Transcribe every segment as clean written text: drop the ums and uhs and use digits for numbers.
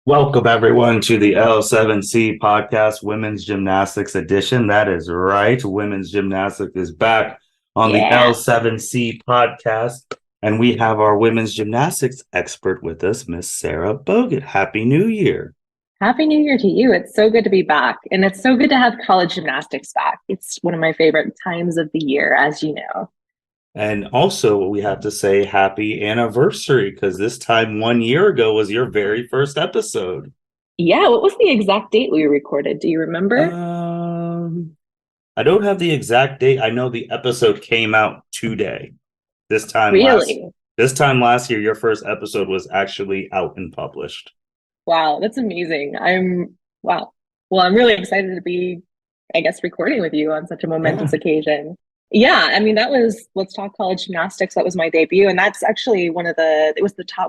Welcome everyone to the L7C podcast, Women's Gymnastics Edition. That is right. Women's Gymnastics is back on the Yeah. L7C podcast, and we have our women's gymnastics expert with us, Miss Sarah Bogut. Happy New Year. Happy New Year to you. It's so good to be back. And it's so good to have college gymnastics back. It's one of my favorite times of the year, as you know. And also, we have to say happy anniversary because this time 1 year ago was your very first episode. Yeah, what was the exact date we recorded? Do you remember? Um, I don't have the exact date. I know the episode came out today. This time last Really? this time last year, your first episode was actually out and published. Wow, that's amazing. Wow. Well, I'm really excited to be, I guess, recording with you on such a Yeah. momentous occasion. Yeah, I mean, that was Let's Talk College Gymnastics. That was my debut. And that's actually it was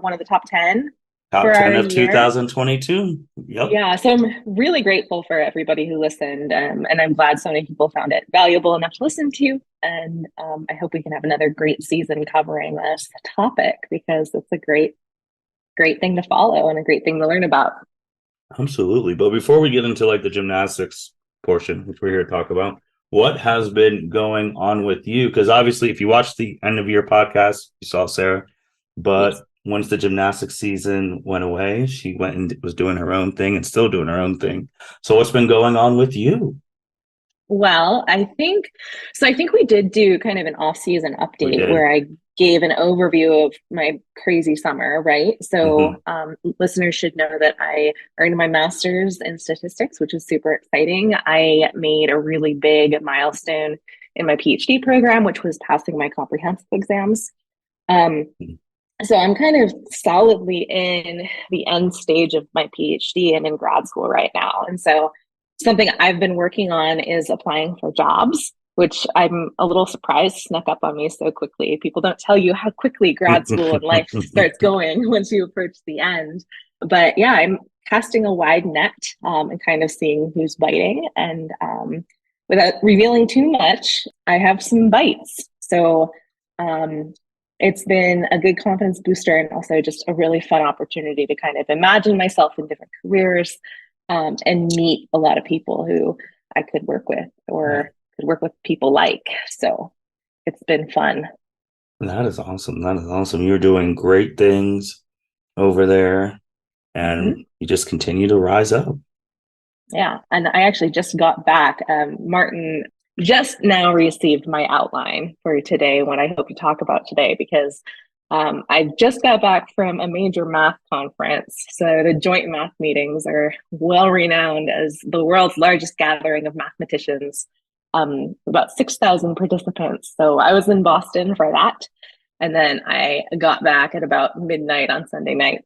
one of the top 10 Top for 10 our of year. 2022. Yep. Yeah, so I'm really grateful for everybody who listened, and I'm glad so many people found it valuable enough to listen to. And I hope we can have another great season covering this topic because it's a great thing to follow and a great thing to learn about. Absolutely. But before we get into like the gymnastics portion, which we're here to talk about, what has been going on with you? Because obviously, if you watched the end of your podcast, you saw Sarah. But Yes. once the gymnastics season went away, she went and was doing her own thing and still doing her own thing. So what's been going on with you? Well, I think we did do kind of an off-season We update did. where I gave an overview of my crazy summer, right? So, Hmm. listeners should know that I earned my master's in statistics, which is super exciting. I made a really big milestone in my PhD program, which was passing my comprehensive exams. Um, so I'm kind of solidly in the end stage of my PhD and in grad school right now. And so something I've been working on is applying for jobs, which I'm a little surprised snuck up on me so quickly. People don't tell you how quickly grad school and life starts going once you approach the end. But yeah, I'm casting a wide net and kind of seeing who's biting. And without revealing too much, I have some bites. So um, it's been a good confidence booster and also just a really fun opportunity to kind of imagine myself in different careers and meet a lot of people who I could work with or could work with people like. So it's been fun. That is awesome. That is awesome. You're doing great things over there Mm-hmm. and you just continue to rise up. Yeah. And I actually just got back. Martin just now received my outline for today, what I hope to talk about today, because I just got back from a major math conference. So the joint math meetings are well renowned as the world's largest gathering of mathematicians, about 6,000 participants. So I was in Boston for that. And then I got back at about midnight on Sunday night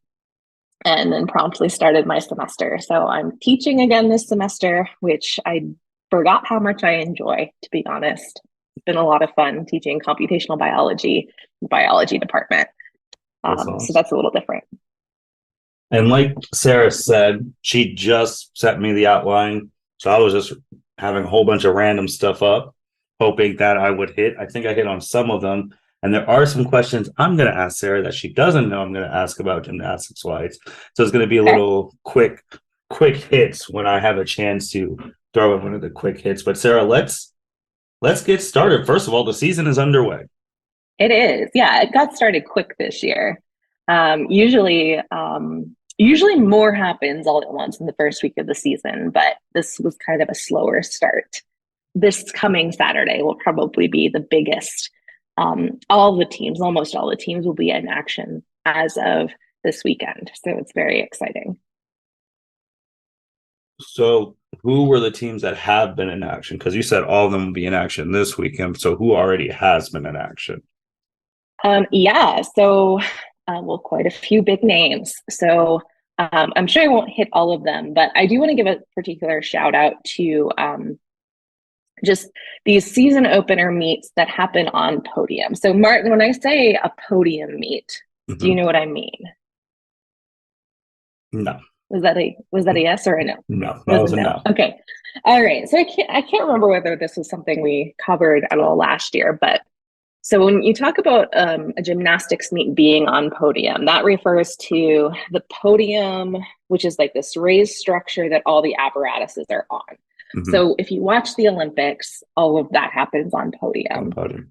and then promptly started my semester. So I'm teaching again this semester, which I forgot how much I enjoy, to be honest. It's been a lot of fun teaching computational biology department. That's So awesome. that's a little different. And like Sarah said, she just sent me the outline. So I was just having a whole bunch of random stuff up, hoping that I would hit. I think I hit on some of them. And there are some questions I'm going to ask Sarah that she doesn't know I'm going to ask about gymnastics wise. So it's going to be a Okay. little quick hits when I have a chance to throw in one of the quick hits. But Sarah, let's get started. First of all, the season is underway. It is. Yeah, it got started quick this year. Usually more happens all at once in the first week of the season, but this was kind of a slower start. This coming Saturday will probably be the biggest. Almost all the teams will be in action as of this weekend. So it's very exciting. So, who were the teams that have been in action? Because you said all of them will be in action this weekend. So, who already has been in action? Yeah, so well, quite a few big names. So I'm sure I won't hit all of them, but I do want to give a particular shout out to just these season opener meets that happen on podium. So, Martin, when I say a podium meet, do you Mhm. know what I mean? No, Was that a yes or a no? no, It that was a was a no. no. Okay. All right. So I can't remember whether this was something we covered at all last year, but So when you talk about a gymnastics meet being on podium, that refers to the podium, which is like this raised structure that all the apparatuses are on. Mm-hmm. So if you watch the Olympics, all of that happens on On podium. podium.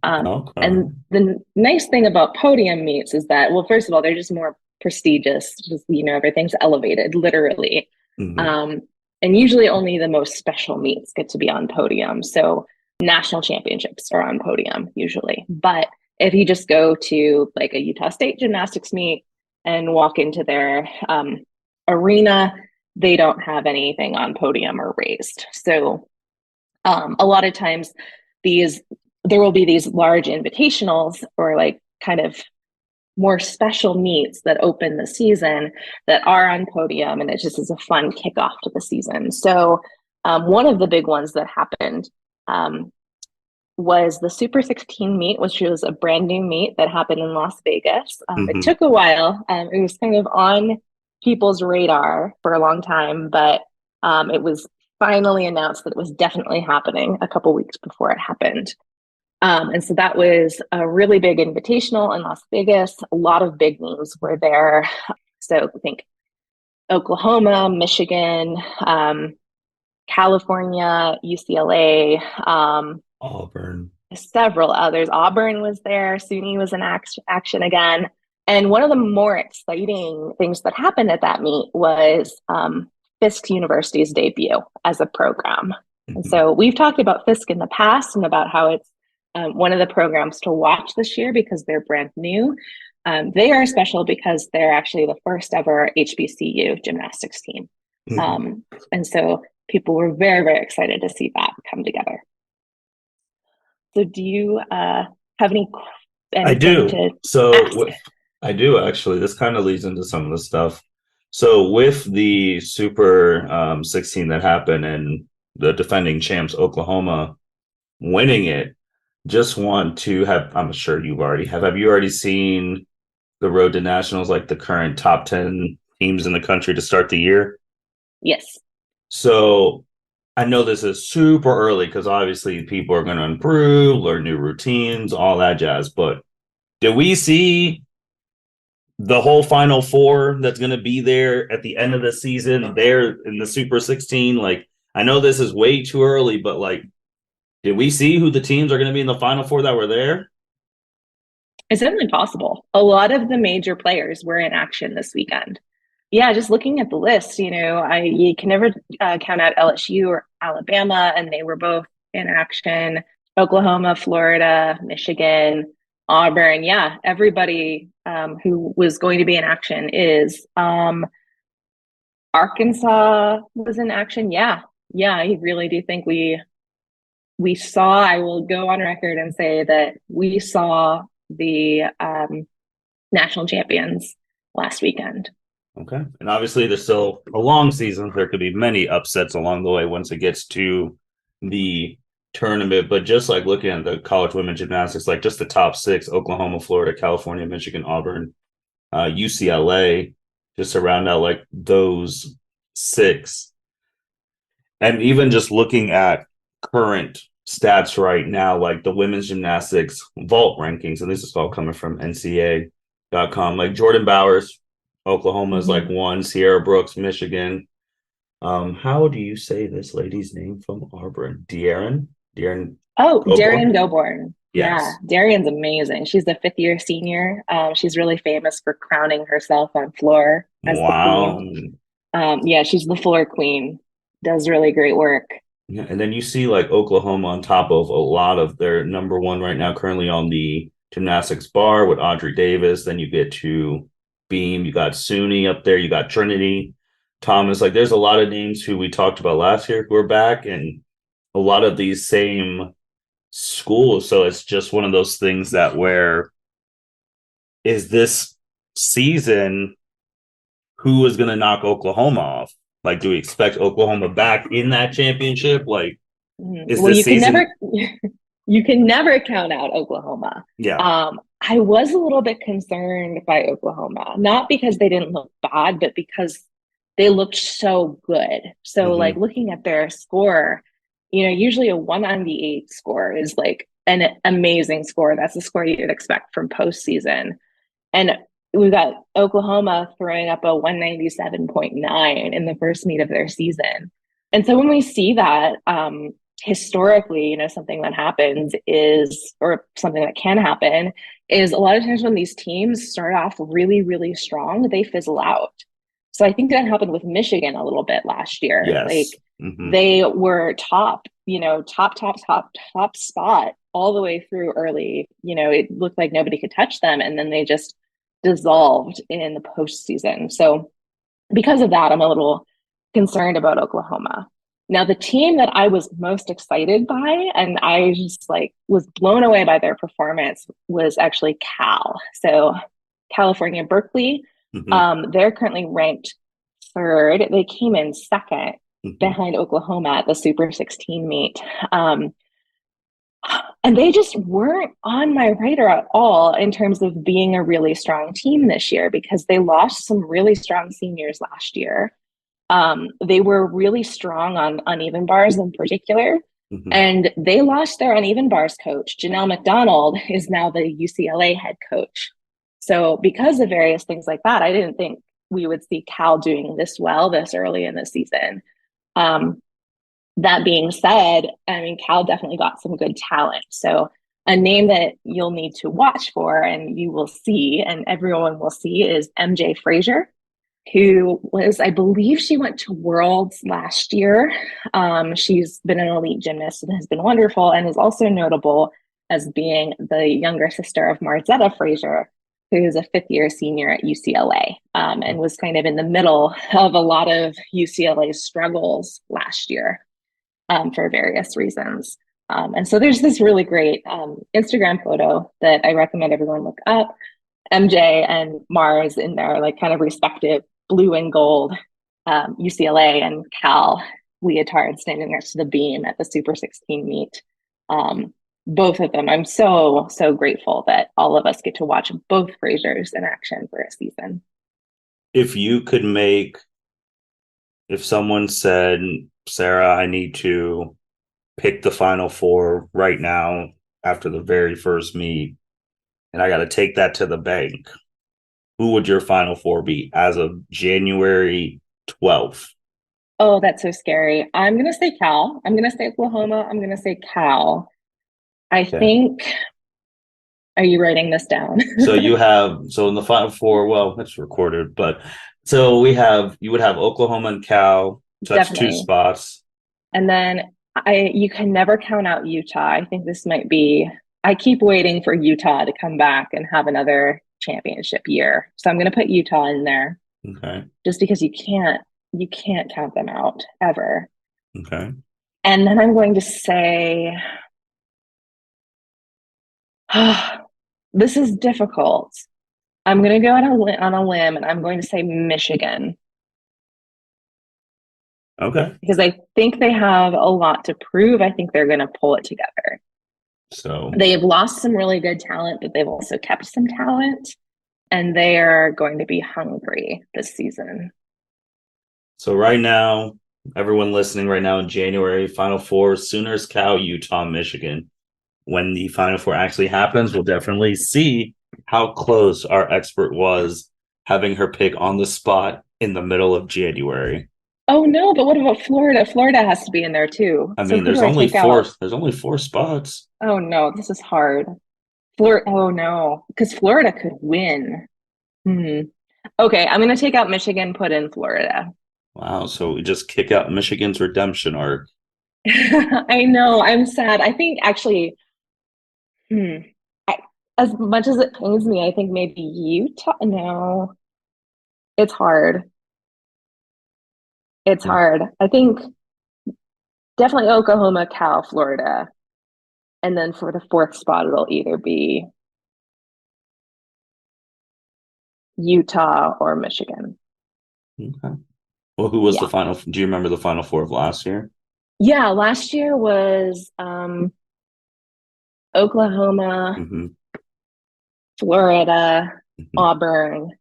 And the nice thing about podium meets is that, well, first of all, they're just more prestigious. Just, everything's elevated, literally. Mm-hmm. And usually only the most special meets get to be on podium. So national championships are on podium usually. But if you just go to like a Utah State gymnastics meet and walk into their arena, they don't have anything on podium or raised. So a lot of times there will be these large invitationals or like kind of more special meets that open the season that are on podium, and it just is a fun kickoff to the season. So one of the big ones that happened was the Super 16 meet, which was a brand new meet that happened in Las Vegas. It Mm-hmm. took a while. It was kind of on people's radar for a long time, but it was finally announced that it was definitely happening a couple weeks before it happened. And so that was a really big invitational in Las Vegas. A lot of big names were there. So I think Oklahoma, Michigan, California, UCLA, Auburn. several others. Auburn was there. Suni was in action again. And one of the more exciting things that happened at that meet was Fisk University's debut as a program. And Mm-hmm. so we've talked about Fisk in the past and about how it's one of the programs to watch this year because they're brand new. They are special because they're actually the first ever HBCU gymnastics team. Mm-hmm. And so people were very, very excited to see that come together. So do you have I anything do. to So ask? with I do actually. This kind of leads into some of the stuff. So with the Super 16 that happened and the defending champs Oklahoma winning it, just want to have. I'm sure you've already have. Have you already seen the road to nationals, like the current top 10 teams in the country to start the year? Yes. So I know this is super early because obviously people are going to improve, learn new routines, all that jazz. But did we see the whole Final Four that's going to be there at the end of the season there in the Super 16? Like, I know this is way too early, but like, did we see who the teams are going to be in the Final Four that were there? It's certainly possible. A lot of the major players were in action this weekend. Yeah, just looking at the list, you can never count out LSU or Alabama, and they were both in action. Oklahoma, Florida, Michigan, Auburn. Yeah, everybody who was going to be in action is. Arkansas was in action. Yeah, yeah, I really do think we saw. I will go on record and say that we saw the national champions last weekend. Okay. And obviously, there's still a long season. There could be many upsets along the way once it gets to the tournament. But just like looking at the college women gymnastics, like just the top six: Oklahoma, Florida, California, Michigan, Auburn, UCLA, just to round out like those six. And even just looking at current stats right now, like the women's gymnastics vault rankings, and this is all coming from NCAA.com, like Jordan Bowers, Oklahoma is like Mm-hmm. one, Sierra Brooks, Michigan. How do you say this lady's name from Auburn? De'Aaron Oh, Gobor? Darian Goborn. Yeah, Yes. Darian's amazing. She's the fifth year senior. She's really famous for crowning herself on floor as the Wow. queen. Yeah, she's the floor queen. Does really great work. Yeah, and then you see like Oklahoma on top of a lot of their number one right now, currently on the gymnastics bar with Audrey Davis. Then you get to Beam, you got Suni up there, you got Trinity, Thomas. Like there's a lot of names who we talked about last year who are back, and a lot of these same schools. So it's just one of those things that where is this season who is going to knock Oklahoma off? Like, do we expect Oklahoma back in that championship? Like, is Well, this you can never season? you can never count out Oklahoma. Yeah. I was a little bit concerned by Oklahoma, not because they didn't look bad, but because they looked so good. So, like Mm-hmm. looking at their score, usually a 198 score is like an amazing score. That's the score you'd expect from postseason. And we've got Oklahoma throwing up a 197.9 in the first meet of their season. And so when we see that, historically, something that happens is, or something that can happen, is a lot of times when these teams start off really, really strong, they fizzle out. So I think that happened with Michigan a little bit last year. Like Yes. Mm-hmm. they were top, top spot all the way through early. It looked like nobody could touch them. And then they just dissolved in the postseason. So because of that, I'm a little concerned about Oklahoma. Now, the team that I was most excited by, and I just like was blown away by their performance, was actually Cal. So California, Berkeley. Mm-hmm. They're currently ranked third. They came in second Mm-hmm. behind Oklahoma at the Super 16 meet. And they just weren't on my radar at all in terms of being a really strong team this year because they lost some really strong seniors last year. They were really strong on uneven bars in particular. Mm-hmm. And they lost their uneven bars coach. Janelle McDonald is now the UCLA head coach. So because of various things like that, I didn't think we would see Cal doing this well this early in the season. That being said, I mean, Cal definitely got some good talent. So a name that you'll need to watch for and you will see, and everyone will see, is MJ Frazier, who was, I believe she went to Worlds last year. She's been an elite gymnast and has been wonderful and is also notable as being the younger sister of Marzetta Frazier, who is a fifth-year senior at UCLA, and was kind of in the middle of a lot of UCLA's struggles last year. For various reasons. And so there's this really great Instagram photo that I recommend everyone look up. MJ and Mars in their like kind of respective blue and gold UCLA and Cal leotard standing next to the beam at the Super 16 meet. Both of them, I'm so grateful that all of us get to watch both Fraziers in action for a season. If you could make, if someone said, Sarah, I need to pick the final four right now after the very first meet, and I got to take that to the bank, who would your final four be as of January 12th? Oh, that's so scary. I'm going to say Cal. I'm going to say Oklahoma. I'm going to say Cal. I think, are you writing this down? So you have, so in the final four, well, it's recorded, but so you would have Oklahoma and Cal. So that's two Definitely. spots. And then you can never count out Utah. I think this might be, I keep waiting for Utah to come back and have another championship year. So I'm going to put Utah in there. Okay. Just because you can't count them out ever. Okay. And then I'm going to say, this is difficult. I'm going to go on a limb and I'm going to say Michigan. Okay. Because I think they have a lot to prove. I think they're going to pull it together. So they have lost some really good talent, but they've also kept some talent. And they are going to be hungry this season. So right now, everyone listening right now in January, Final Four, Sooners, Cal, Utah, Michigan. When the Final Four actually happens, we'll definitely see how close our expert was having her pick on the spot in the middle of January. Oh no, but what about Florida? Florida has to be in there too. I So mean, who do I take four. out? There's only four spots. Oh no, this is hard. Florida. Oh no, because Florida could win. Hmm. Okay, I'm gonna take out Michigan, put in Florida. Wow. So we just kick out Michigan's redemption arc. I know. I'm sad. I think actually, hmm, I, as much as it pains me, I think maybe Utah. No, it's hard. It's hard. I think definitely Oklahoma, Cal, Florida. And then for the fourth spot, it'll either be Utah or Michigan. Okay. Well, who was the Yeah. final? Do you remember the final four of last year? Yeah, last year was Oklahoma, Mm-hmm. Florida, Mm-hmm. Auburn.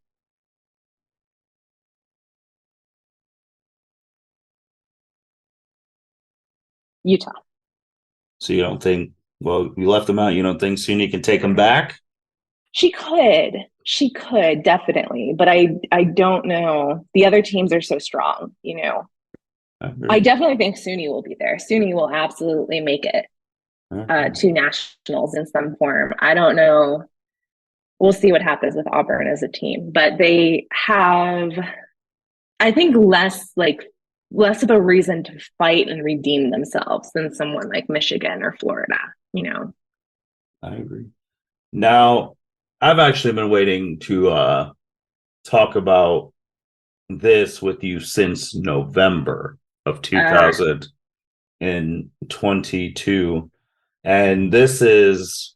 Utah. So you don't think Well, you left them out. You don't think Suni can take them back? She could definitely, but I don't know. The other teams are so strong, you know. I I agree. definitely think Suni will be there. Suni will absolutely make it Okay. to nationals in some form. I don't know. We'll see what happens with Auburn as a team, but they have, I think, less of a reason to fight and redeem themselves than someone like Michigan or Florida, you know. I agree. Now, I've actually been waiting to talk about this with you since November of Uh, 2022. And this is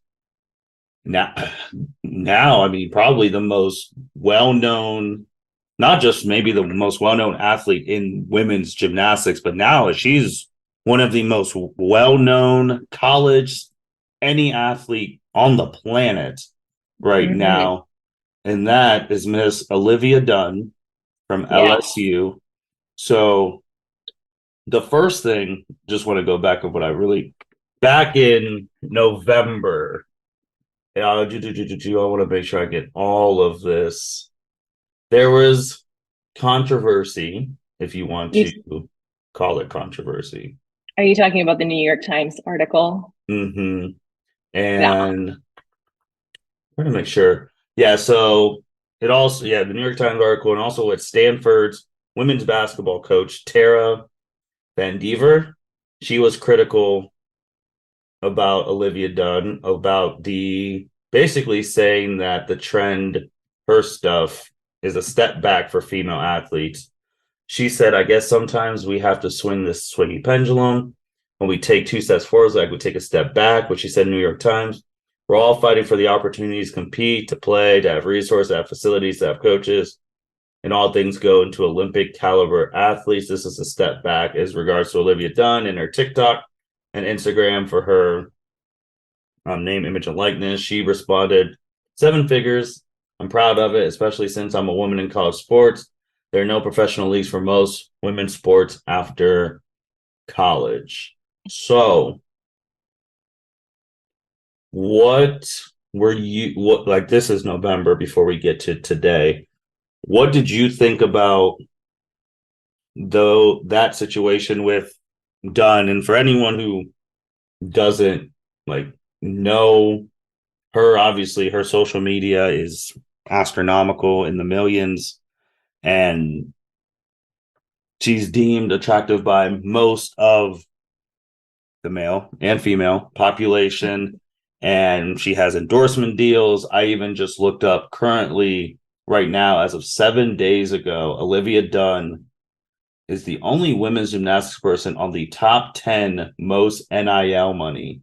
now, I mean, probably the most well-known, not just maybe the most well-known athlete in women's gymnastics, but now she's one of the most well-known college any athlete on the planet right mhm. now, and that is Miss Olivia Dunne from Yes. LSU. So the first thing, just want to go back of what I really back in November. I want to make sure I get all of this. There was controversy, if you want You, to call it controversy. are you talking about the New York Times article? Hmm. Yeah. And I'm trying to make sure. Yeah, so it also, yeah, the New York Times article, and also with Stanford's women's basketball coach, Tara Van Dever. She was critical about Olivia Dunn, about the basically saying that the trend, her stuff, is a step back for female athletes. She said, I guess sometimes we have to swing this swingy pendulum. When we take two steps forward, like we take a step back, which she said in New York Times. We're all fighting for the opportunities to compete, to play, to have resources, to have facilities, to have coaches, and all things go into Olympic caliber athletes. This is a step back as regards to Olivia Dunn and her TikTok and Instagram for her name, image, and likeness. She responded, 7 figures. I'm proud of it, especially since I'm a woman in college sports. There are no professional leagues for most women's sports after college. So, what what, like, this is November before we get to today. What did you think about, though, that situation with Dunn? And for anyone who doesn't like know her, obviously her social media is astronomical in the millions, and she's deemed attractive by most of the male and female population, and she has endorsement deals. I even just looked up currently right now, as of 7 days ago, Olivia Dunn is the only women's gymnastics person on the top 10 most NIL money,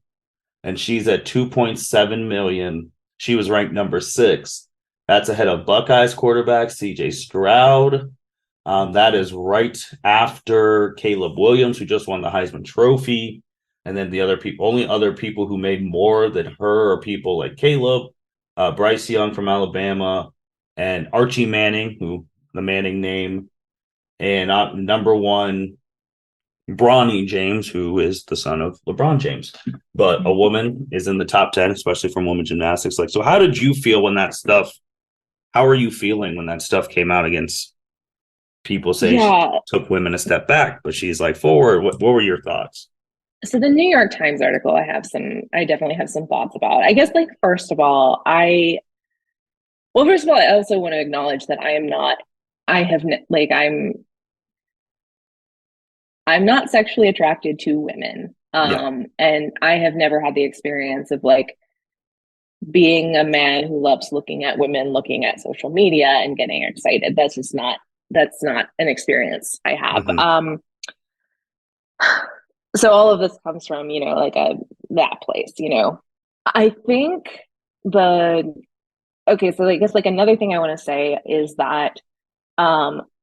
and she's at 2.7 million. She was ranked number 6. That's ahead of Buckeyes quarterback CJ Stroud. That is right after Caleb Williams, who just won the Heisman Trophy. And then the other people, only other people who made more than her are people like Caleb, Bryce Young from Alabama, and Archie Manning, who the Manning name, and number one, Bronny James, who is the son of LeBron James. But a woman is in the top 10, especially from women gymnastics. Like, so how did you feel when that stuff, how are you feeling when that stuff came out against people saying she Yeah. took women a step back, but she's like forward? What were your thoughts? So the New York Times article, I definitely have some thoughts about. I guess, like, first of all, well, first of all, I also want to acknowledge that I am not, I have, like, I'm not sexually attracted to women. Yeah. And I have never had the experience of, like, being a man who loves looking at women, looking at social media and getting excited. That's not an experience I have. Mm-hmm. So all of this comes from, like, that place, I think the okay, so I guess, like, another thing I want to say is that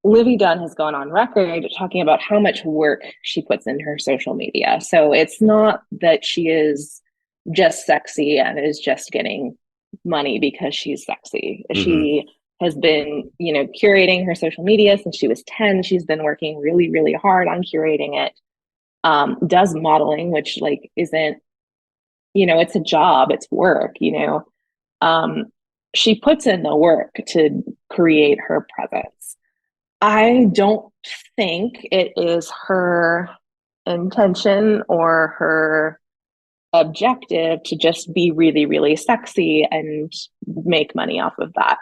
Livy Dunn has gone on record talking about how much work she puts in her social media. So it's not that she is just sexy and is just getting money because she's sexy. Mm-hmm. She has been, curating her social media since she was 10. She's been working really, really hard on curating it. Does modeling, which, like, isn't it's a job, it's work, um, she puts in the work to create her presence. I don't think it is her intention or her objective to just be really, really sexy and make money off of that.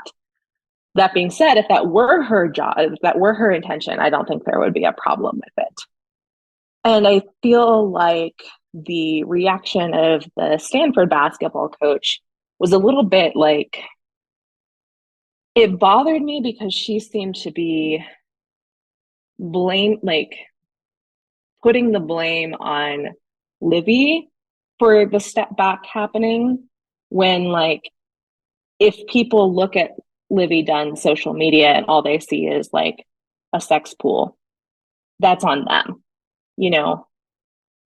That being said, if that were her job, if that were her intention, I don't think there would be a problem with it. And I feel like the reaction of the Stanford basketball coach was a little bit like, it bothered me because she seemed to be like putting the blame on Livy for the step back happening, when, like, if people look at Livy Dunne's social media and all they see is like a sex pool, that's on them. You know,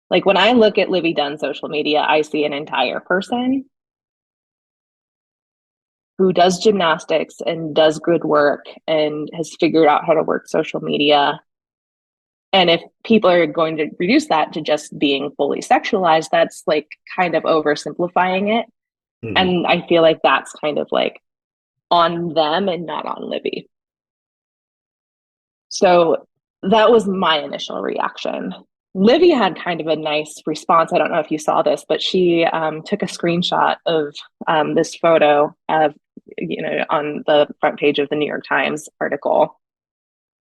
like when I look at Livy Dunne's social media, I see an entire person who does gymnastics and does good work and has figured out how to work social media. And if people are going to reduce that to just being fully sexualized, that's like kind of oversimplifying it. Mhm. And I feel like that's kind of like on them and not on Livy. So that was my initial reaction. Livy had kind of a nice response. I don't know if you saw this, but she took a screenshot of this photo of, on the front page of the New York Times article.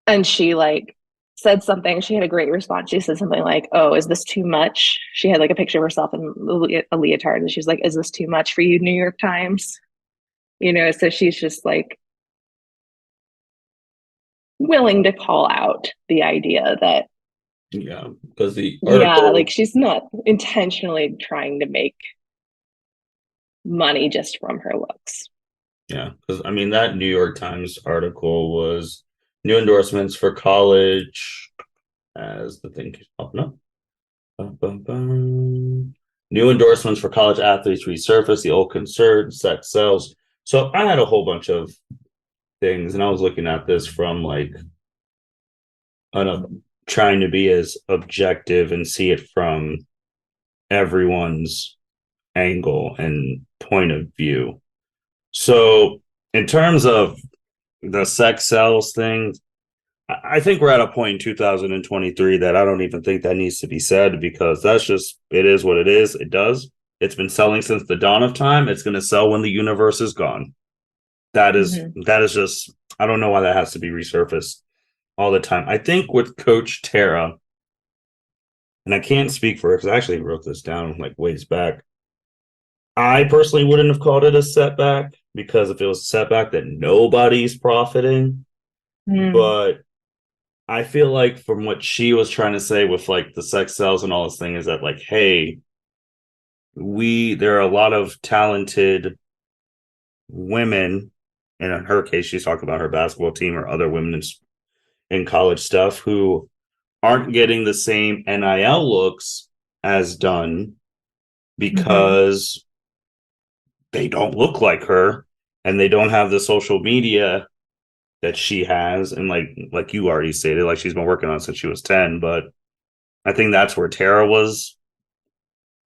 And she like said something. She had a great response. She said something like, "Oh, is this too much?" She had like a picture of herself in a leotard. And she's like, "Is this too much for you, New York Times?" So she's just like willing to call out the idea that, Yeah, because the yeah, article, like she's not intentionally trying to make money just from her looks. yeah, because I mean, that New York Times article was new endorsements for college as the thing keeps popping up. Bum, bum, bum. New endorsements for college athletes resurface the old concern, sex sells. So I had a whole bunch of things, and I was looking at this from like trying to be as objective and see it from everyone's angle and point of view. So, in terms of the sex sells thing, I think we're at a point in 2023 that I don't even think that needs to be said, because that's just, it is what it is. It does. It's been selling since the dawn of time. It's going to sell when the universe is gone. Mm-hmm. That is just, I don't know why that has to be resurfaced all the time. I think with Coach Tara, and I can't speak for her because I actually wrote this down like ways back. I personally wouldn't have called it a setback, because if it was a setback, that nobody's profiting. Mm. But I feel like from what she was trying to say with like the sex sells and all this thing is that, like, hey, there are a lot of talented women, and in her case, she's talking about her basketball team or other women in college stuff, who aren't getting the same NIL looks as done Mm-hmm. because they don't look like her and they don't have the social media that she has. And like you already stated, like she's been working on it since she was 10. But I think that's where Tara was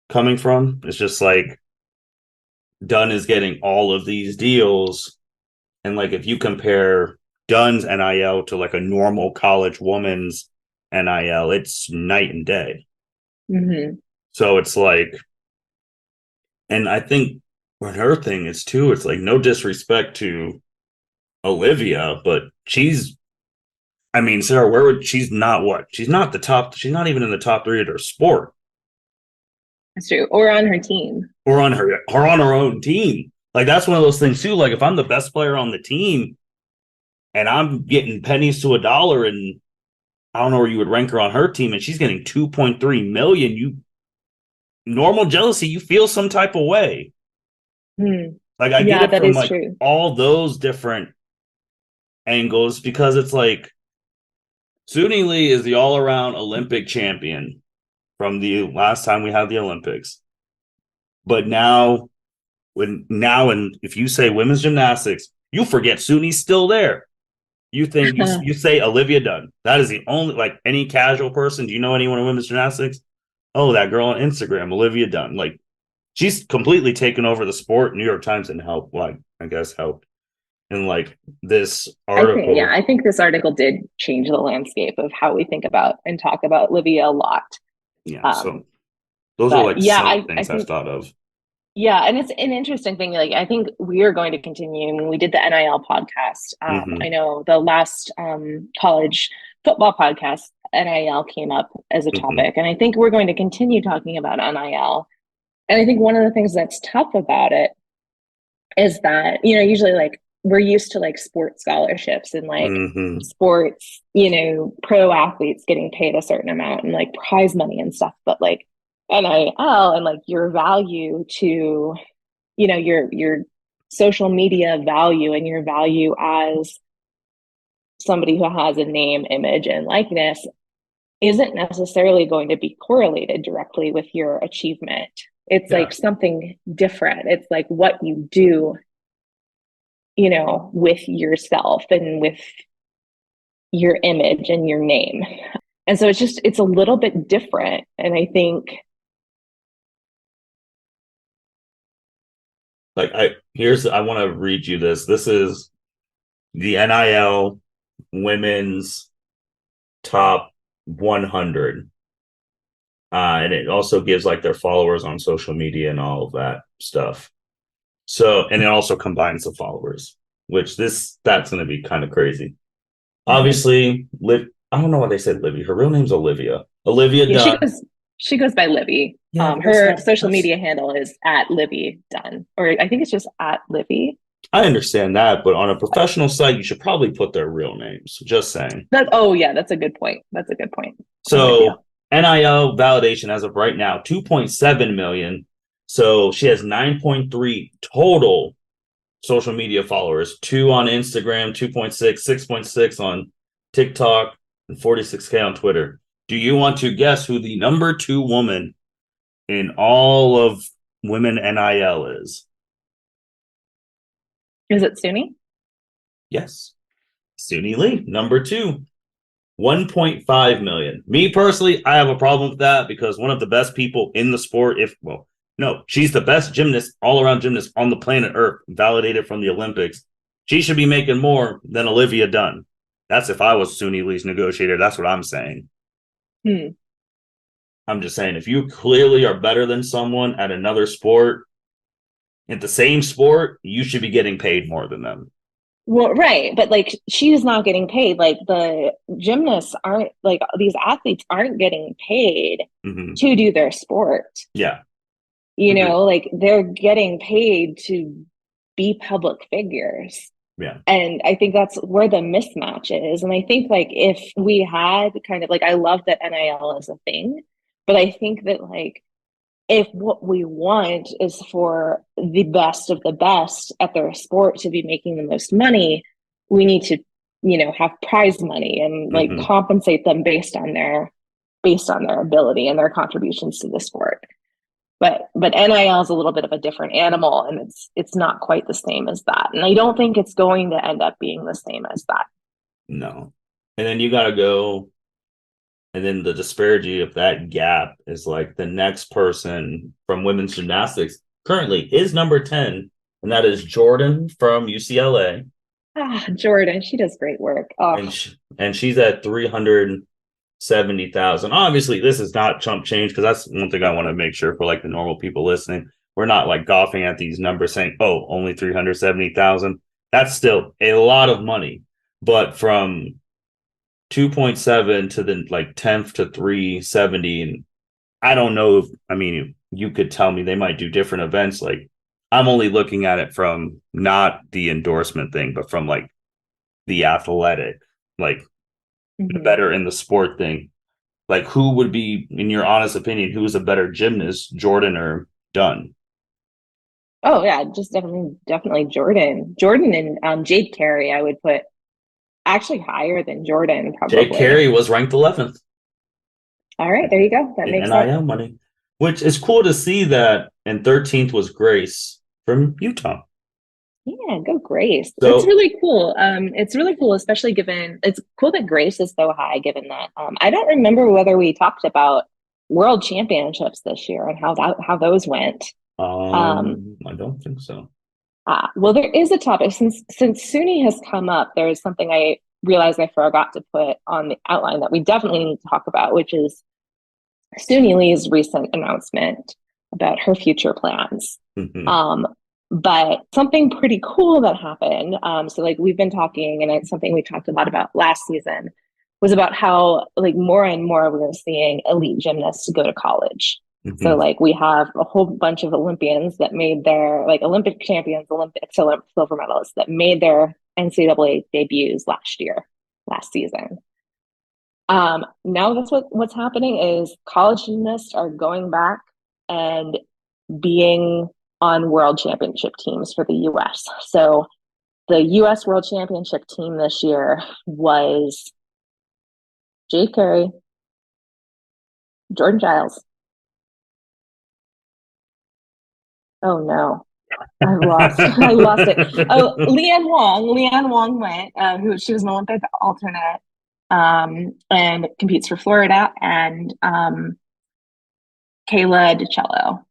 coming from. It's just like Dunn is getting all of these deals. And like if you compare Dunn's NIL to like a normal college woman's NIL, it's night and day. Mm-hmm. So it's like, and I think what her thing is too, it's like no disrespect to Olivia, but I mean, Sarah, she's not what? She's not the top, she's not even in the top three of her sport. That's true. Or on her team. Or on her own team. Like that's one of those things too. Like if I'm the best player on the team and I'm getting pennies to a dollar, and I don't know where you would rank her on her team, and she's getting 2.3 million, you normal jealousy, you feel some type of way. Hmm. Like I get Yeah, it that from is like true. all those different angles, because it's like Suni Lee is the all around Olympic champion from the last time we had the Olympics. But and if you say women's gymnastics, you forget Suni's still there. You say Olivia Dunne. That is the only, like, any casual person. Do you know anyone in women's gymnastics? Oh, that girl on Instagram, Olivia Dunne. Like she's completely taken over the sport. New York Times didn't help, like, I guess helped in like this article. I think this article did change the landscape of how we think about and talk about Olivia a lot. Yeah, so Um, those are but like yeah, some I things I've think thought of. yeah, and it's an interesting thing. Like, I think we are going to continue. When we did the NIL podcast, I Hmm. know the last college football podcast, NIL came up as a Hmm. topic, and I think we're going to continue talking about NIL. And I think one of the things that's tough about it is that, usually like we're used to like sports scholarships and like Hmm. sports, pro athletes getting paid a certain amount and like prize money and stuff. But like NIL and like your value to, your social media value and your value as somebody who has a name, image, and likeness isn't necessarily going to be correlated directly with your achievement. It's Yeah. like something different. It's like what you do, with yourself and with your image and your name. And so it's a little bit different. And I think, Like I want to read you this. This is the NIL women's top 100. And it also gives like their followers on social media and all of that stuff. So, and it also combines the followers, which that's going to be kind of crazy. mhm. Obviously, I don't know why they said Livy. Her real name's Olivia. Olivia Yeah, Dunn. she goes by Livy. Yeah, but Her social media handle is at Livy Dunn, or I think it's just at Livy. I understand that, but on a professional site, you should probably put their real names. Just saying. Oh yeah, that's a good point. That's a good point. I'm with you. So NIL validation as of right now, 2.7 million. So she has 9.3 total social media followers, two on Instagram, 2.6, 6.6 on TikTok, and 46K on Twitter. Do you want to guess who the number 2 woman in all of women NIL is? Is it Suni? Yes. Suni Lee, number 2. 1.5 million. Me personally, I have a problem with that because one of the best people in the sport, no, she's the best gymnast, all around gymnast on the planet Earth, validated from the Olympics. She should be making more than Olivia Dunne. That's if I was Suni Lee's negotiator. That's what I'm saying. Hmm. I'm just saying, if you clearly are better than someone at another sport, at the same sport, you should be getting paid more than them. Well, right, but like she's not getting paid. Like the gymnasts aren't like these athletes aren't getting paid Mm-hmm. to do their sport. Yeah. Like they're getting paid to be public figures. Yeah. And I think that's where the mismatch is. And I think like if we had kind of like I love that NIL is a thing, but I think that like if what we want is for the best of the best at their sport to be making the most money, we need to, have prize money and like Mm-hmm. compensate them based on their ability and their contributions to the sport. But NIL is a little bit of a different animal and it's not quite the same as that. And I don't think it's going to end up being the same as that. No. And then you got to go. And then the disparity of that gap is like the next person from women's gymnastics currently is number 10, and that is Jordan from UCLA. Jordan, she does great work. Oh, And she's at 370,000. Obviously, this is not chump change because that's one thing I want to make sure for like the normal people listening. We're not like golfing at these numbers saying, oh, only 370,000. That's still a lot of money. But from 2.7 to the like 10th to 370. And I don't know if, I mean, you could tell me they might do different events. Like, I'm only looking at it from not the endorsement thing, but from like the athletic, like the mhm. better in the sport thing. Like, who would be, in your honest opinion, who is a better gymnast, Jordan or Dunn? Oh yeah, just definitely Jordan and Jade Carey, I would put actually higher than Jordan Jake probably. Carey was ranked 11th All right, there you go. That in makes sense. NIL money, which is cool to see that. And 13th was Grace from Utah. Yeah, go Grace. That's So really cool. It's really cool, especially given it's cool that Grace is so high, given that I don't remember whether we talked about world championships this year and how those went. I don't think so. Well, there is a topic since Suni has come up. There is something I realized I forgot to put on the outline that we definitely need to talk about, which is Suni Lee's recent announcement about her future plans. Mhm. Um, but something pretty cool that happened. So like we've been talking, and it's something we talked a lot about last season, was about how like more and more we're seeing elite gymnasts go to college. So Mhm. like we have a whole bunch of Olympians that made their like Olympic champions, Olympic silver medalists that made their NCAA debuts last season. Now that's what's happening is college gymnasts are going back and being on world championship teams for the US. So the US world championship team this year was Jade Carey, Jordan Giles. Oh no, I lost it. Oh, Leanne Wong went, who she was an Olympic alternate, and competes for Florida, and Kayla DiCello.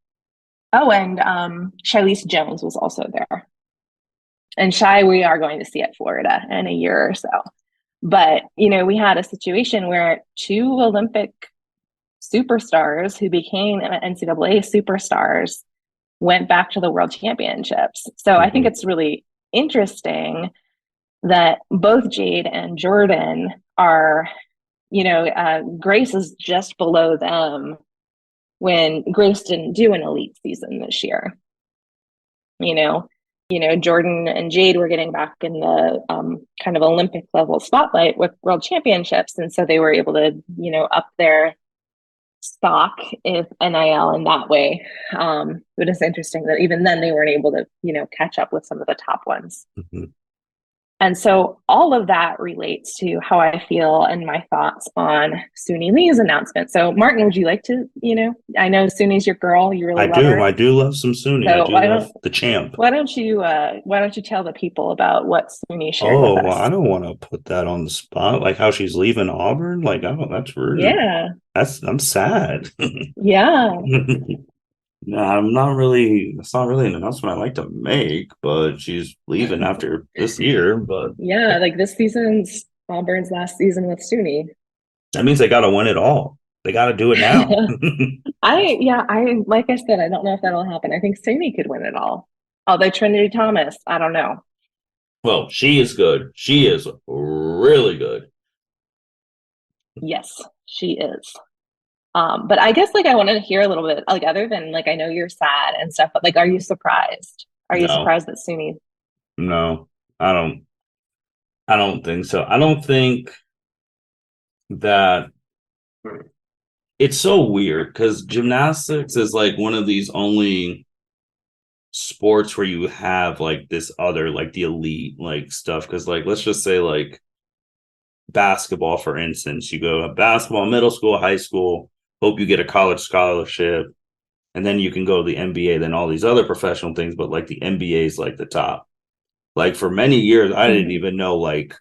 Oh, and Shilese Jones was also there. And Shy, we are going to see at Florida in a year or so. But, we had a situation where two Olympic superstars who became NCAA superstars went back to the world championships. So I think Mhm. it's really interesting that both Jade and Jordan are, Grace is just below them when Grace didn't do an elite season this year. you know Jordan and Jade were getting back in the kind of Olympic level spotlight with world championships, and so they were able to up their stock if NIL in that way. But it's interesting that even then they weren't able to catch up with some of the top ones. Mhm. And so all of that relates to how I feel and my thoughts on Suni Lee's announcement. So Martin, would you like to, I know Suni's your girl, you really I love do. her. I do love some Suni. I So do love the champ. why don't you tell the people about what Suni shared with Oh, well, I us? don't want to put that on the spot. Like how she's leaving Auburn. Like, oh, that's rude. Yeah. I'm sad. Yeah. No, I'm not really. It's not really an announcement I like to make, but she's leaving after this year. But Yeah. Like this season's Auburn's last season with Suni. that means they got to win it all. They got to do it now. I like I said, I don't know if that'll happen. I think Suni could win it all. Although Trinity Thomas, I don't know. Well, she is good. She is really good. Yes, she is. But I guess like I wanted to hear a little bit, like other than like I know you're sad and stuff, but like are you surprised? Are you No, surprised that Suni? no, I don't. I don't think so. I don't think that it's so weird because gymnastics is like one of these only sports where you have like this other like the elite like stuff because like let's just say like basketball for instance you go to basketball middle school high school hope you get a college scholarship and then you can go to the NBA then all these other professional things but like the NBA is like the top like for many years I didn't Mhm. even know like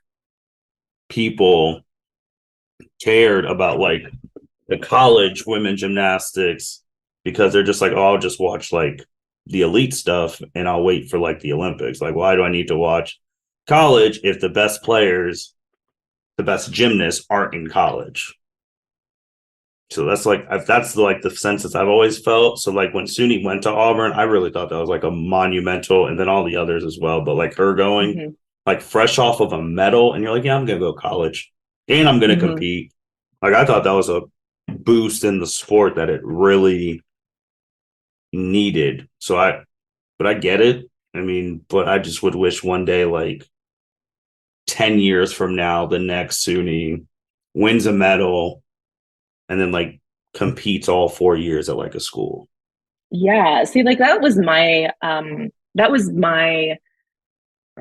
people cared about like the college women gymnastics because they're just like, oh, I'll just watch like the elite stuff and I'll wait for like the Olympics. Like, why do I need to watch college if the best players, the best gymnasts aren't in college? So that's like the sense that I've always felt. So like when Suni went to Auburn, I really thought that was like a monumental, and then all the others as well. But like her going Mhm. like fresh off of a medal, and you're like, yeah, I'm gonna go to college and I'm gonna Mhm. compete. Like I thought that was a boost in the sport that it really needed. But I get it. I mean, but I just would wish one day, like 10 years from now, the next Suni wins a medal and then like competes all 4 years at like a school. Yeah. See, like that was my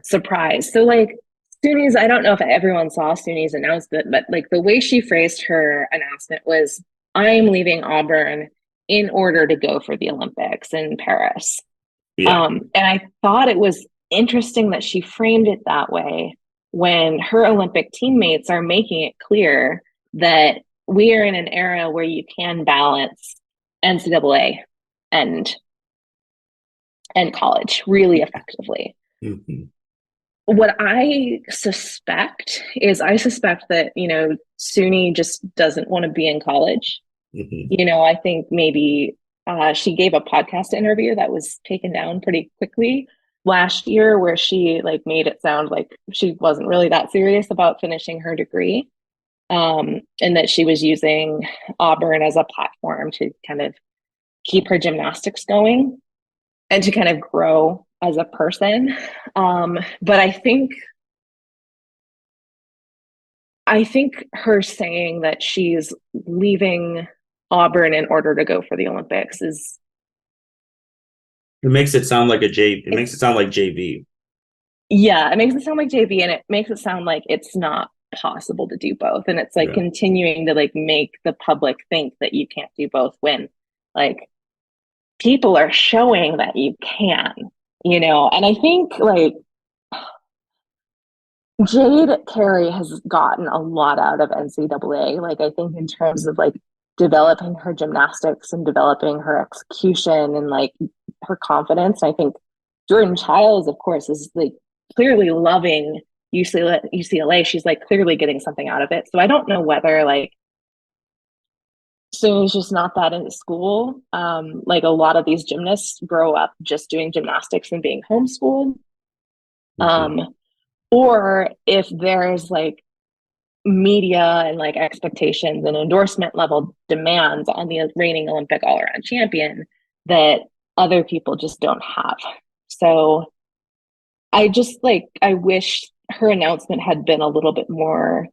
surprise. So like Suni's, I don't know if everyone saw Suni's announcement, but like the way she phrased her announcement was, I'm leaving Auburn in order to go for the Olympics in Paris. Yeah. And I thought it was interesting that she framed it that way when her Olympic teammates are making it clear that we are in an era where you can balance NCAA and and college really effectively. Mm-hmm. What I suspect is that, Suni just doesn't want to be in college. Mm-hmm. I think maybe she gave a podcast interview that was taken down pretty quickly last year, where she like made it sound like she wasn't really that serious about finishing her degree, and that she was using Auburn as a platform to kind of keep her gymnastics going and to kind of grow as a person. But I think her saying that she's leaving Auburn in order to go for the Olympics is It makes it sound like It makes it it's sound like JV. yeah, it makes it sound like JV, and it makes it sound like it's not possible to do both. And it's like Yeah. continuing to like make the public think that you can't do both when like people are showing that you can, And I think like Jade Carey has gotten a lot out of NCAA. Like, I think in terms of like developing her gymnastics and developing her execution and like her confidence. I think Jordan Childs, of course, is like clearly loving UCLA. She's like clearly getting something out of it. So I don't know whether like Suni's just not that into school. Like a lot of these gymnasts grow up just doing gymnastics and being homeschooled. Mm-hmm. Um, or if there's like media and like expectations and endorsement level demands on the reigning Olympic all around champion that other people just don't have. So I wish her announcement had been a little bit more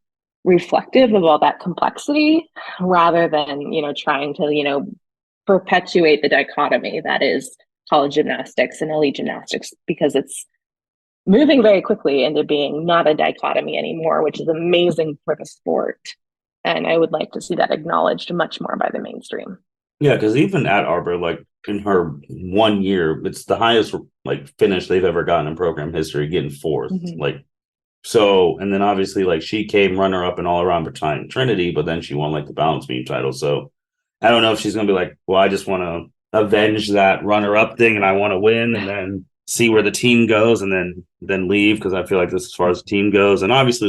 reflective of all that complexity rather than, trying to, perpetuate the dichotomy that is college gymnastics and elite gymnastics, because it's moving very quickly into being not a dichotomy anymore, which is amazing for the sport. And I would like to see that acknowledged much more by the mainstream. Yeah, because even at Arbor, like in her 1 year, it's the highest like finish they've ever gotten in program history, getting 4th. Mm-hmm. Like so, and then obviously like she came runner up in all around battalion Trinity, but then she won like the balance beam title. So I don't know if she's gonna be like, well, I just want to avenge that runner up thing and I want to win and then see where the team goes and then leave, because I feel like this as far as the team goes. And obviously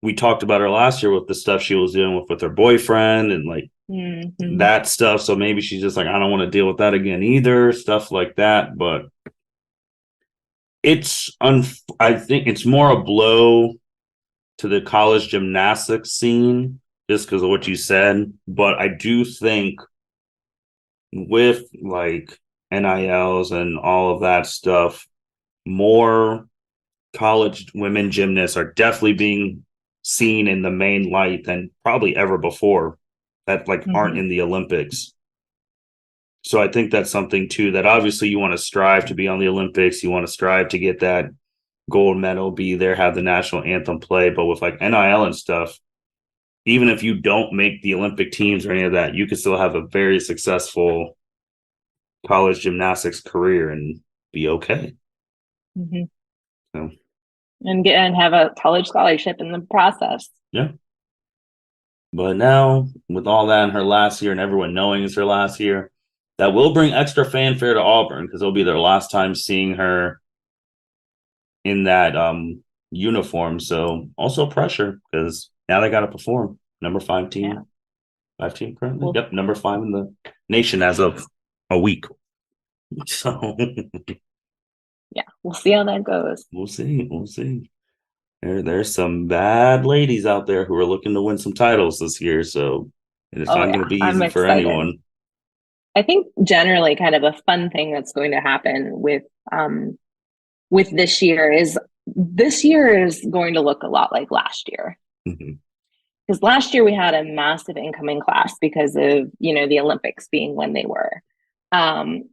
we talked about her last year with the stuff she was dealing with her boyfriend and like Mm-hmm. that stuff. So maybe she's just like, I don't want to deal with that again either, stuff like that. But I think it's more a blow to the college gymnastics scene just because of what you said. But I do think with like NILs and all of that stuff, more college women gymnasts are definitely being seen in the main light than probably ever before that like aren't Mm-hmm. in the Olympics. So I think that's something too that obviously you want to strive to be on the Olympics. You want to strive to get that gold medal, be there, have the national anthem play. But with like NIL and stuff, even if you don't make the Olympic teams or any of that, you could still have a very successful college gymnastics career and be okay. Mm-hmm. So And have a college scholarship in the process. yeah. But now with all that in her last year and everyone knowing it's her last year, that will bring extra fanfare to Auburn because it'll be their last time seeing her in that uniform. So also pressure because now they got to perform. Number 5 team, Yeah. 5 team currently. Well, Yep, number 5 in the nation as of a week. So yeah, we'll see how that goes. we'll see. We'll see. There's some bad ladies out there who are looking to win some titles this year. So and it's Oh not going yeah, to be I'm easy for excited. anyone. I think generally kind of a fun thing that's going to happen with this year is going to look a lot like last year. Mhm. Because last year we had a massive incoming class because of, the Olympics being when they were. Um,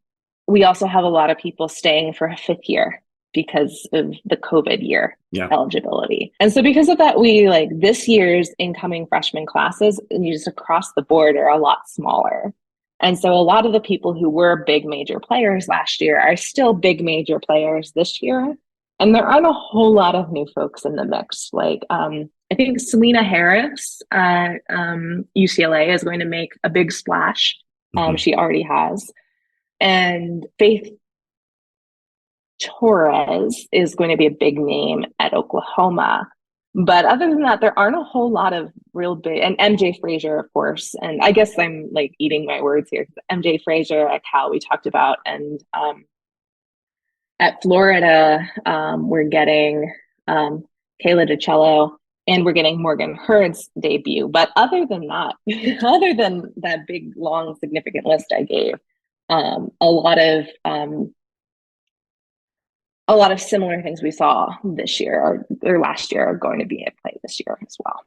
we also have a lot of people staying for a 5th year because of the COVID year Yeah. eligibility. And so because of that, we like this year's incoming freshman classes and just across the board are a lot smaller. And so a lot of the people who were big major players last year are still big major players this year. And there aren't a whole lot of new folks in the mix. Like I think Selena Harris at UCLA is going to make a big splash. Mhm. She already has. And Faith Torres is going to be a big name at Oklahoma. But other than that, there aren't a whole lot of real big, and MJ Frazier, of course. And I guess I'm like eating my words here. MJ Frazier at Cal, we talked about. And at Florida, we're getting Kayla DiCello, and we're getting Morgan Hurd's debut. But other than that, other than that big, long, significant list I gave, a lot of similar things we saw this year or last year are going to be at play this year as well.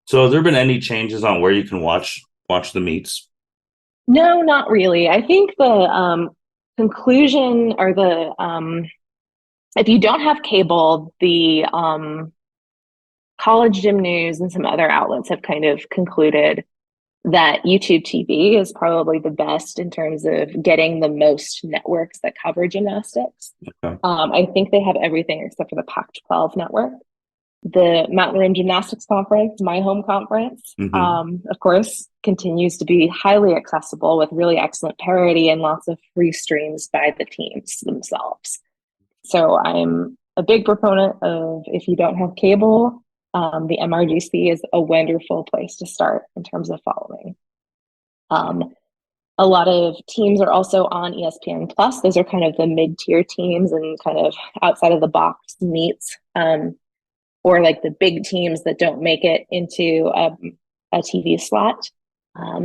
So have there been any changes on where you can watch the meets? No, not really. I think the conclusion or if you don't have cable, the College Gym News and some other outlets have kind of concluded that YouTube TV is probably the best in terms of getting the most networks that cover gymnastics. Okay. I think they have everything except for the Pac-12 network. The Mountain Rim Gymnastics Conference, my home conference, of course, continues to be highly accessible with really excellent parity and lots of free streams by the teams themselves. So I'm a big proponent of, if you don't have cable, the MRGC is a wonderful place to start in terms of following. A lot of teams are also on ESPN Plus. Those are kind of the mid-tier teams and kind of outside of the box meets, or like the big teams that don't make it into a TV slot.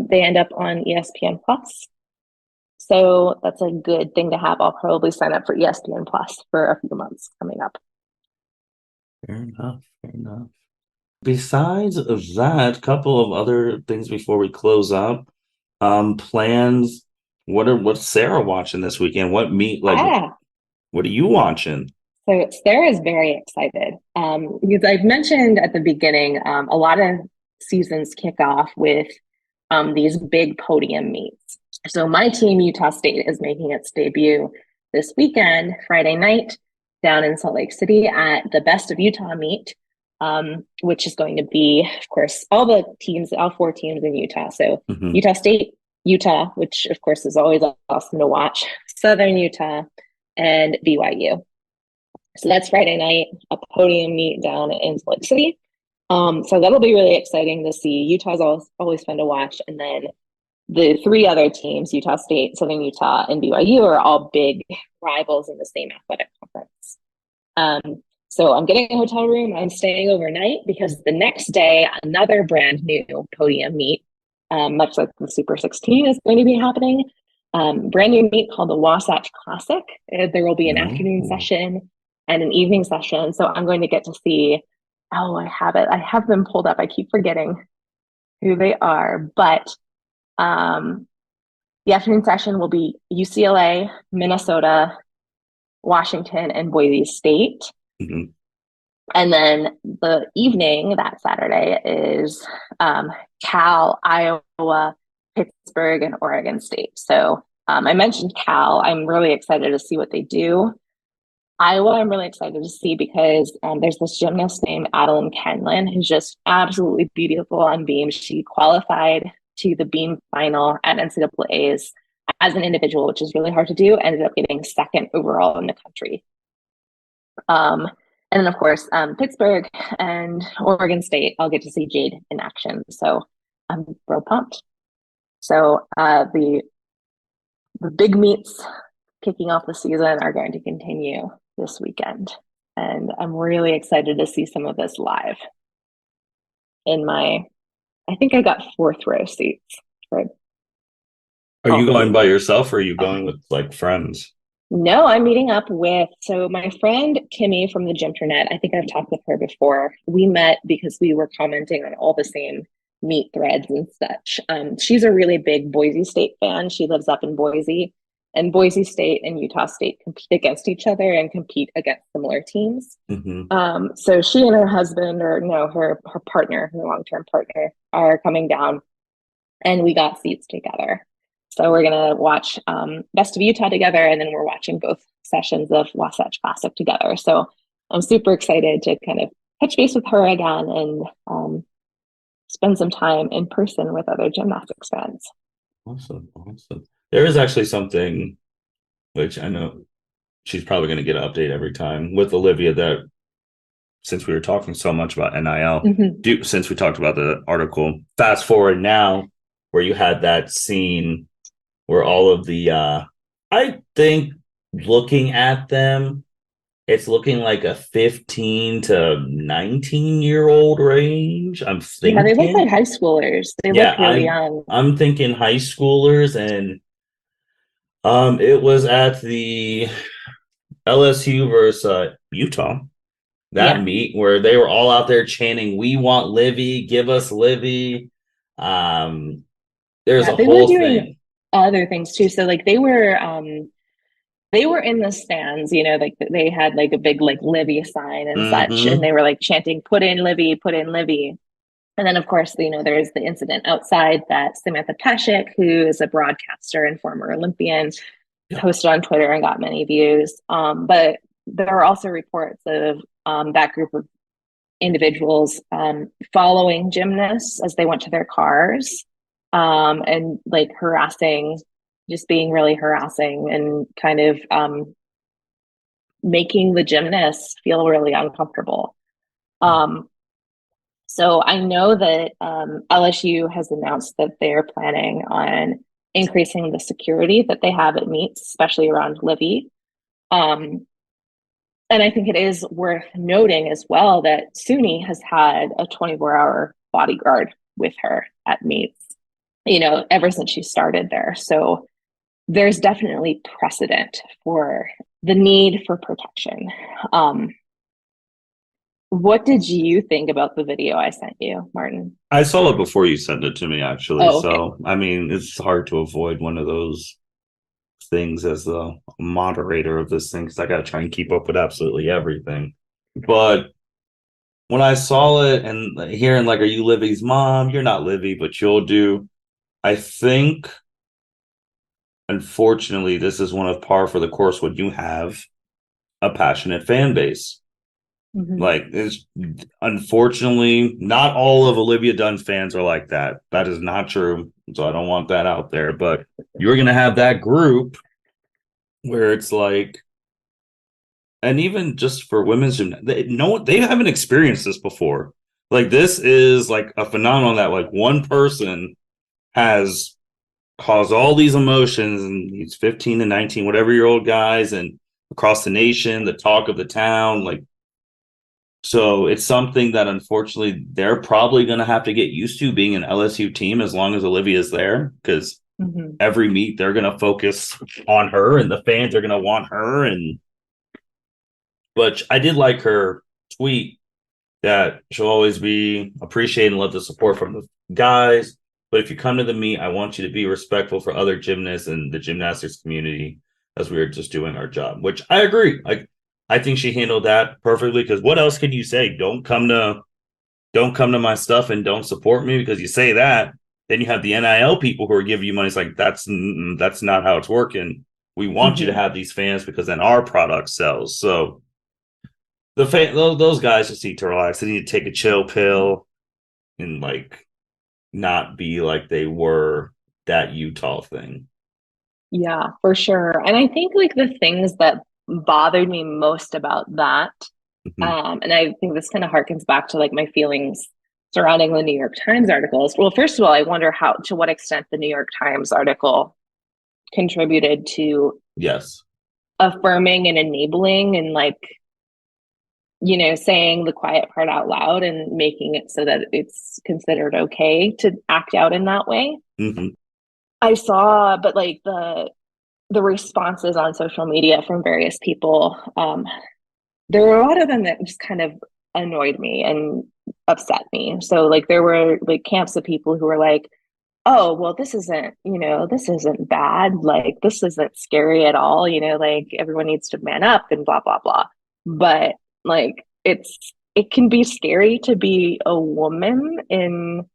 They end up on ESPN Plus. So that's a good thing to have. I'll probably sign up for ESPN Plus for a few months coming up. Fair enough. Fair enough. Besides that, a couple of other things before we close up. Plans. What's Sarah watching this weekend? What meet what are you watching? So Sarah is very excited because I've mentioned at the beginning, a lot of seasons kick off with these big podium meets. So my team, Utah State, is making its debut this weekend, Friday night, down in Salt Lake City at the Best of Utah meet, which is going to be, of course, all 4 teams in Utah. So Utah State, Utah, which of course is always awesome to watch, Southern Utah, and BYU. So that's Friday night, a podium meet down in Salt Lake City. So that'll be really exciting to see. Utah's always fun to watch. And then the 3 other teams, Utah State, Southern Utah, and BYU, are all big rivals in the same athletic conference. So I'm getting a hotel room. I'm staying overnight because the next day, another brand new podium meet, much like the Super 16, is going to be happening. Brand new meet called the Wasatch Classic. There will be an afternoon session and an evening session. So I'm going to get to see, I have it. I have them pulled up. I keep forgetting who they are. But the afternoon session will be UCLA, Minnesota, Washington, and Boise State. And then the evening, that Saturday, is Cal, Iowa, Pittsburgh, and Oregon State. So I mentioned Cal. I'm really excited to see what they do. Iowa, I'm really excited to see because there's this gymnast named Adeline Kenlin who's just absolutely beautiful on beam. She qualified to the beam final at NCAA's as an individual, which is really hard to do. Ended up getting 2nd overall in the country. And then, of course, Pittsburgh and Oregon State, I'll get to see Jade in action. So I'm real pumped. So the big meets kicking off the season are going to continue this weekend. And I'm really excited to see some of this live. I think I got 4th row seats. Are you going by yourself or are you going with like friends? No, I'm meeting up with, so my friend Kimmy from the Gymternet, I think I've talked with her before. We met because we were commenting on all the same meet threads and such. She's a really big Boise State fan. She lives up in Boise, and Boise State and Utah State compete against each other and compete against similar teams. So she and her husband, or no, her partner, her long-term partner, are coming down, and we got seats together. So we're going to watch Best of Utah together, and then we're watching both sessions of Wasatch Classic together. So I'm super excited to kind of touch base with her again and spend some time in person with other gymnastics fans. Awesome. There is actually something which I know she's probably going to get an update every time with Olivia. That since we were talking so much about NIL, since we talked about the article, fast forward now where you had that scene where all of the I think looking at them, it's looking like a 15 to 19-year-old range. I'm Yeah, they look like thinking. high schoolers. They Yeah, look really young. I'm thinking high schoolers, and it was at the LSU versus Utah, that Yeah. meet where they were all out there chanting, "We want Livy, give us Livy." There's Yeah, a they were whole doing thing. other things too. So like they were in the stands, you know, like they had like a big like Livy sign and such, and Mm-hmm. they were like chanting, "Put in Livy, put in Livy." And then, of course, you know, there's the incident outside that Samantha Pashik, who is a broadcaster and former Olympian, Yep. posted on Twitter and got many views. But there are also reports of that group of individuals following gymnasts as they went to their cars and like harassing, just being really harassing and kind of making the gymnasts feel really uncomfortable. Um, so I know that LSU has announced that they're planning on increasing the security that they have at meets, especially around Livy. Um, and I think it is worth noting as well that Suni has had a 24-hour bodyguard with her at meets, you know, ever since she started there. So there's definitely precedent for the need for protection. Um, what did you think about the video I sent you, Martin? I saw it before you sent it to me, actually. Oh, okay. So, I mean, it's hard to avoid one of those things as the moderator of this thing because I got to try and keep up with absolutely everything. But when I saw it and hearing, like, are you Livy's mom? You're not Livy, but you'll do. I think, unfortunately, this is one of par for the course when you have a passionate fan base. Mm-hmm. Like, it's unfortunately not all of Olivia Dunn's fans are like that. That is not true. So I don't want that out there. But you're going to have that group where it's like, and even just for women's they haven't experienced this before. Like, this is like a phenomenon that like one person has caused all these emotions, and these 15 to 19 whatever year old guys, and across the nation, the talk of the town. Like, so it's something that unfortunately they're probably going to have to get used to being an LSU team as long as Olivia's there, because Mm-hmm. every meet they're going to focus on her and the fans are going to want her. And but I did like her tweet that she'll always be appreciated and love the support from the guys. But if you come to the meet, I want you to be respectful for other gymnasts and the gymnastics community as we were just doing our job, which I agree. Like, I think she handled that perfectly, because what else can you say? Don't come to my stuff and don't support me, because you say that, then you have the NIL people who are giving you money. It's like, that's not how it's working. We want you to Mm-hmm. have these fans because then our product sells. So those guys just need to relax. They need to take a chill pill and like not be like they were that Utah thing. Yeah, for sure. And I think like the things that bothered me most about that, Mhm. and I think this kind of harkens back to like my feelings surrounding the New York Times articles. Well, first of all, I wonder how to what extent the New York Times article contributed to Yes. affirming and enabling and like, you know, saying the quiet part out loud and making it so that it's considered okay to act out in that way. Hmm. I saw, but like the responses on social media from various people, there were a lot of them that just kind of annoyed me and upset me. So like there were like camps of people who were like, oh, well, this isn't, you know, this isn't bad. Like this isn't scary at all. You know, like everyone needs to man up and blah, blah, blah. But like it can be scary to be a woman in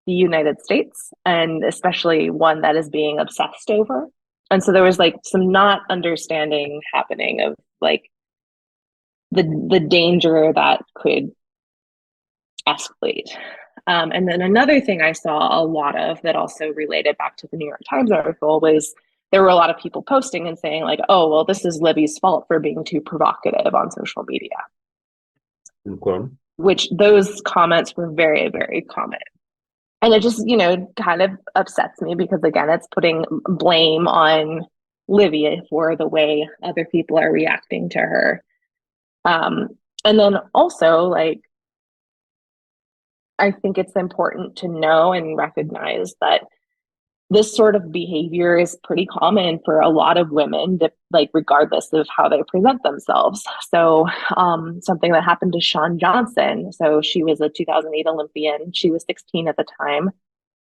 the United States, and especially one that is being obsessed over. And so there was like some not understanding happening of like the danger that could escalate. And then another thing I saw a lot of that also related back to the New York Times article was there were a lot of people posting and saying like, oh, well, this is Libby's fault for being too provocative on social media, Okay. which those comments were very, very common. And it just, kind of upsets me because, again, it's putting blame on Livia for the way other people are reacting to her. Um, and then also, like, I think it's important to know and recognize that this sort of behavior is pretty common for a lot of women, that, like, regardless of how they present themselves. So something that happened to Shawn Johnson. So she was a 2008 Olympian. She was 16 at the time,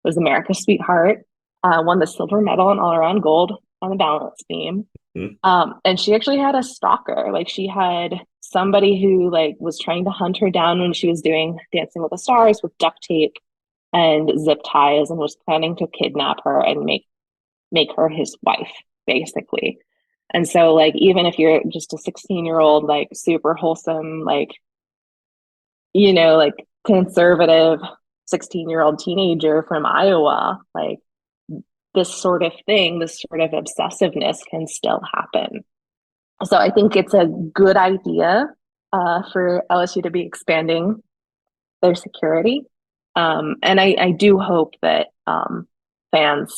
was America's sweetheart, won the silver medal and all-around gold on the balance beam. And she actually had a stalker. Like, she had somebody who, like, was trying to hunt her down when she was doing Dancing with the Stars with duct tape and zip ties, and was planning to kidnap her and make her his wife, basically. And so, like, even if you're just a 16-year-old, like, super wholesome, like, like, conservative 16-year-old teenager from Iowa, like, this sort of thing, this sort of obsessiveness can still happen. So I think it's a good idea for LSU to be expanding their security. And I do hope that fans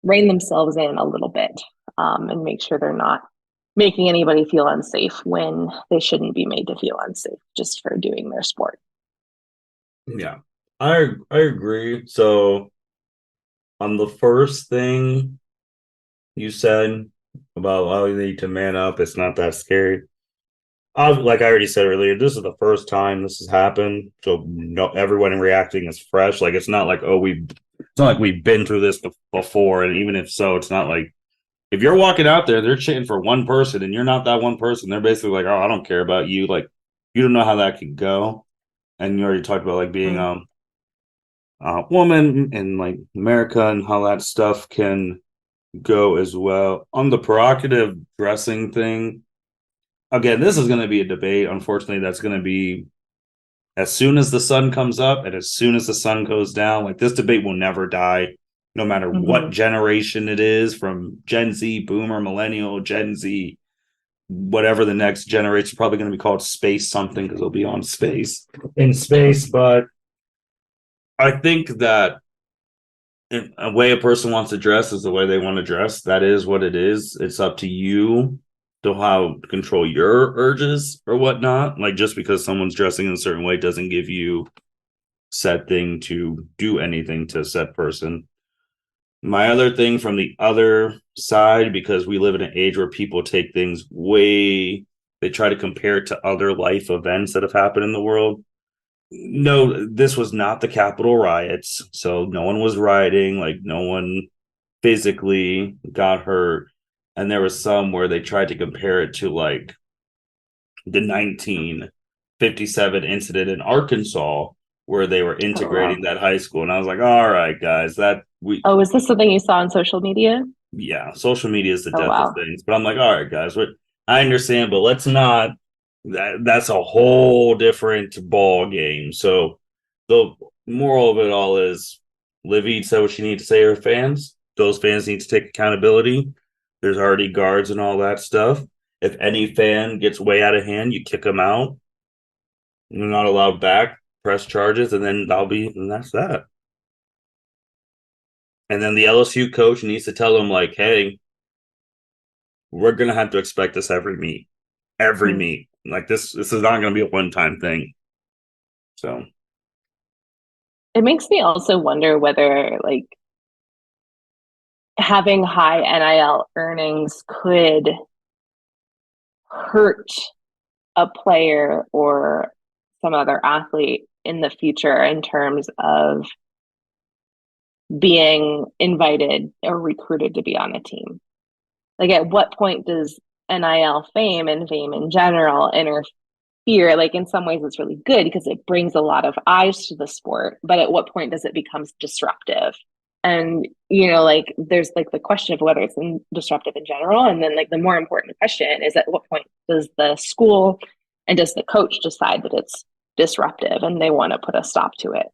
rein themselves in a little bit and make sure they're not making anybody feel unsafe when they shouldn't be made to feel unsafe just for doing their sport. Yeah, I agree. So on the first thing you said about, oh, you need to man up, it's not that scary. Like I already said earlier, this is the first time this has happened, so no, everyone reacting is fresh. Like, it's not like, it's not like we've been through this before, and even if so, it's not like, if you're walking out there, they're cheering for one person, and you're not that one person. They're basically like, oh, I don't care about you. Like, you don't know how that could go. And you already talked about, like, being a woman in, like, America, and how that stuff can go as well. On the provocative dressing thing, again, this is going to be a debate. Unfortunately, that's going to be as soon as the sun comes up and as soon as the sun goes down. Like, this debate will never die, no matter what generation it is, from Gen Z, Boomer, Millennial, Gen Z, whatever the next generation is probably going to be called space something, because it'll be on space in space. But I think that a way a person wants to dress is the way they want to dress. That is what it is. It's up to you to how to control your urges or whatnot. Like, just because someone's dressing in a certain way doesn't give you said thing to do anything to said person. My other thing from the other side, because we live in an age where people take things they try to compare it to other life events that have happened in the world. No, this was not the Capitol riots. So no one was rioting, like, no one physically got hurt. And there was some where they tried to compare it to, like, the 1957 incident in Arkansas, where they were integrating that high school. And I was like, all right, guys, Oh, is this something you saw on social media? Yeah, social media is the Oh, death of wow. things. But I'm like, all right, guys, I understand, but let's not. That's a whole different ball game. So the moral of it all is, Livy said what she needs to say to her fans. Those fans need to take accountability. There's already guards and all that stuff. If any fan gets way out of hand, you kick them out. You're not allowed back. Press charges, and then and that's that. And then the LSU coach needs to tell them, like, hey, we're gonna have to expect this every meet. Every meet. Like, this is not gonna be a one-time thing. So It makes me also wonder whether, like, having high NIL earnings could hurt a player or some other athlete in the future in terms of being invited or recruited to be on a team. Like, at what point does NIL fame and fame in general interfere? Like, in some ways it's really good because it brings a lot of eyes to the sport, but at what point does it become disruptive? And like, there's, like, the question of whether it's disruptive in general, and then, like, the more important question is, at what point does the school and does the coach decide that it's disruptive and they want to put a stop to it?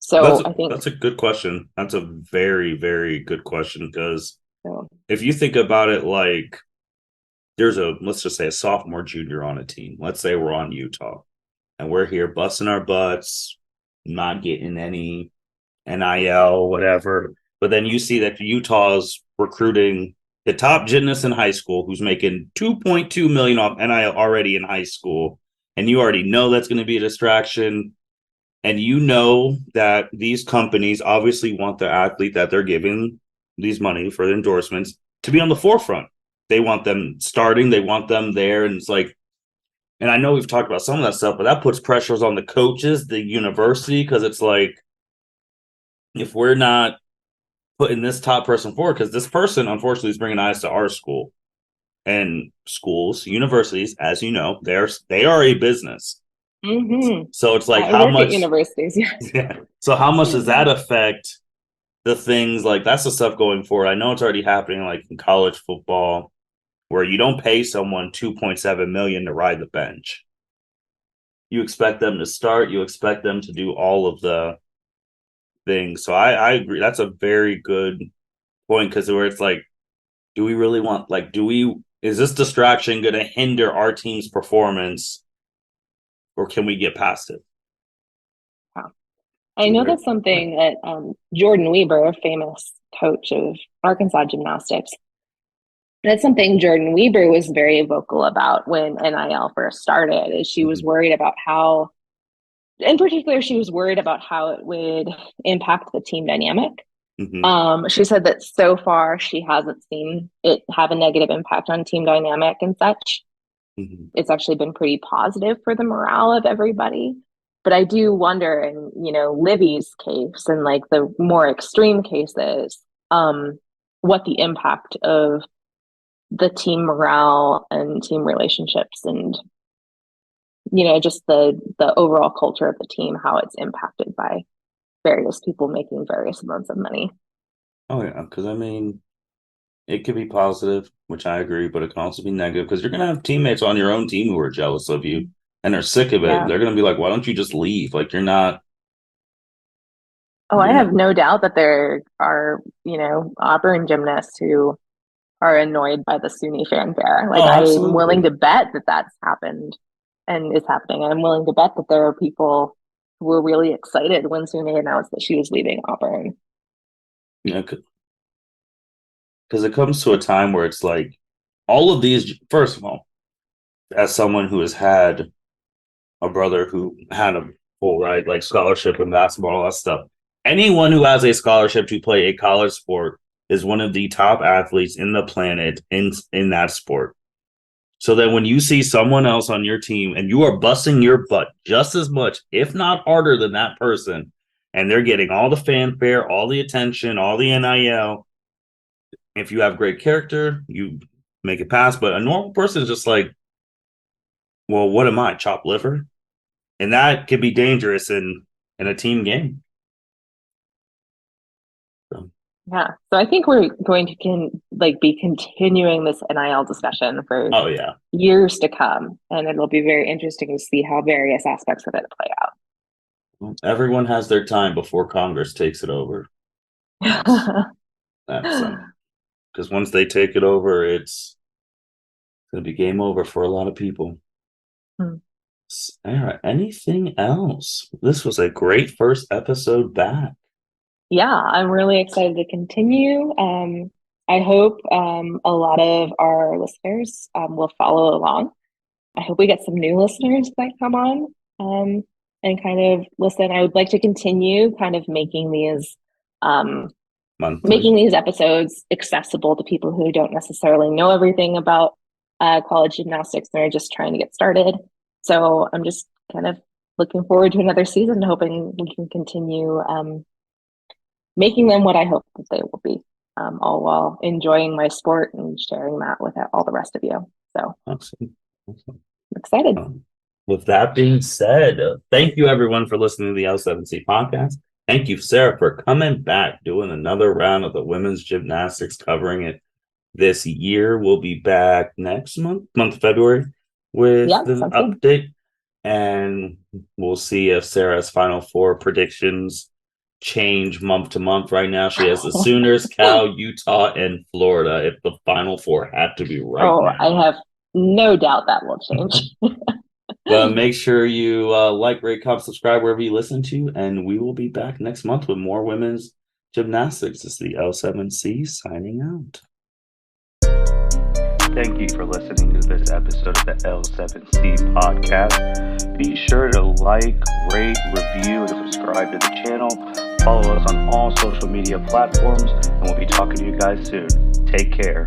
So I think that's a good question. That's a very, very good question because so. if you think about it, like there's a let's just say a sophomore junior on a team. Let's say we're on Utah and we're here busting our butts, not getting any NIL, whatever. But then you see that Utah's recruiting the top gymnast in high school who's making 2.2 million off NIL already in high school. And you already know that's going to be a distraction. And you know that these companies obviously want the athlete that they're giving these money for the endorsements to be on the forefront. They want them starting, they want them there. And it's like, and I know we've talked about some of that stuff, but that puts pressures on the coaches, the university, because it's like, if we're not putting this top person forward, because this person, unfortunately, is bringing eyes to our school and schools, universities, as you know, they are a business. Mm-hmm. So it's like, I how work at much? universities, yeah. Yeah. So how much does that affect the things like that's the stuff going forward? I know it's already happening, like in college football, where you don't pay someone 2.7 million to ride the bench. You expect them to start. You expect them to do all of the things. So I agree. That's a very good point because where it's like, do we really want like is this distraction going to hinder our team's performance, or can we get past it? Wow. I know that's something that Jordan Weber, a famous coach of Arkansas gymnastics, that's something Jordan Weber was very vocal about when NIL first started. Is she was Mm-hmm. worried about how, in particular, she was worried about how it would impact the team dynamic. Mm-hmm. She said that so far she hasn't seen it have a negative impact on team dynamic and such. Mm-hmm. It's actually been pretty positive for the morale of everybody. But I do wonder, in Livy's case and like the more extreme cases, what the impact of the team morale and team relationships and just the overall culture of the team, how it's impacted by various people making various amounts of money. Oh yeah, because I mean, it could be positive, which I agree, but it can also be negative because you're gonna have teammates on your own team who are jealous of you and are sick of it. Yeah. They're gonna be like, "Why don't you just leave? Like Oh, I you're have not." no doubt that there are, Auburn gymnasts who are annoyed by the Suni fanfare. Like, Oh, I'm willing absolutely. to bet that that's happened and is happening. And I'm willing to bet that there are people who were really excited when Suni announced that she was leaving Auburn. Yeah, because it comes to a time where it's like all of these. First of all, as someone who has had a brother who had a full ride like scholarship in basketball, all that stuff. Anyone who has a scholarship to play a college sport is one of the top athletes in the planet in that sport. So that when you see someone else on your team and you are busting your butt just as much, if not harder than that person, and they're getting all the fanfare, all the attention, all the NIL, if you have great character, you make it pass. But a normal person is just like, well, what am I, chopped liver? And that could be dangerous in a team game. So, Yeah. So I think we're going to be continuing this NIL discussion for oh yeah, years to come. And it'll be very interesting to see how various aspects of it play well, everyone has their time before Congress takes it over. That's out. that's because once they take it over, it's going to be game over for a lot of people. All right, anything else? This was a great first episode back. Yeah, I'm really excited to continue. I hope a lot of our listeners will follow along. I hope we get some new listeners that come on and kind of listen. I would like to continue kind of um, Monthly. making these episodes accessible to people who don't necessarily know everything about college gymnastics and are just trying to get started. So I'm just kind of looking forward to another season, hoping we can continue making them what I hope that they will be, all while enjoying my sport and sharing that with all the rest of you. So Awesome. Awesome. I'm excited. With that being said, thank you everyone for listening to the L7C podcast. Thank you, Sarah, for coming back, doing another round of the women's gymnastics, covering it this year. We'll be back next month of February, Yeah, with an sounds good. update, and we'll see if Sarah's Final Four predictions change month to month. Right now, she has the Sooners, Cal, Utah, and Florida. If the Final Four had to be right Oh, now. I have no doubt that will change. But make sure you like, rate, comment, subscribe wherever you listen to, and we will be back next month with more women's gymnastics. This is the L7C signing out. Thank you for listening to this episode of the L7C podcast. Be sure to like, rate, review, and subscribe to the channel. Follow us on all social media platforms, and we'll be talking to you guys soon. Take care.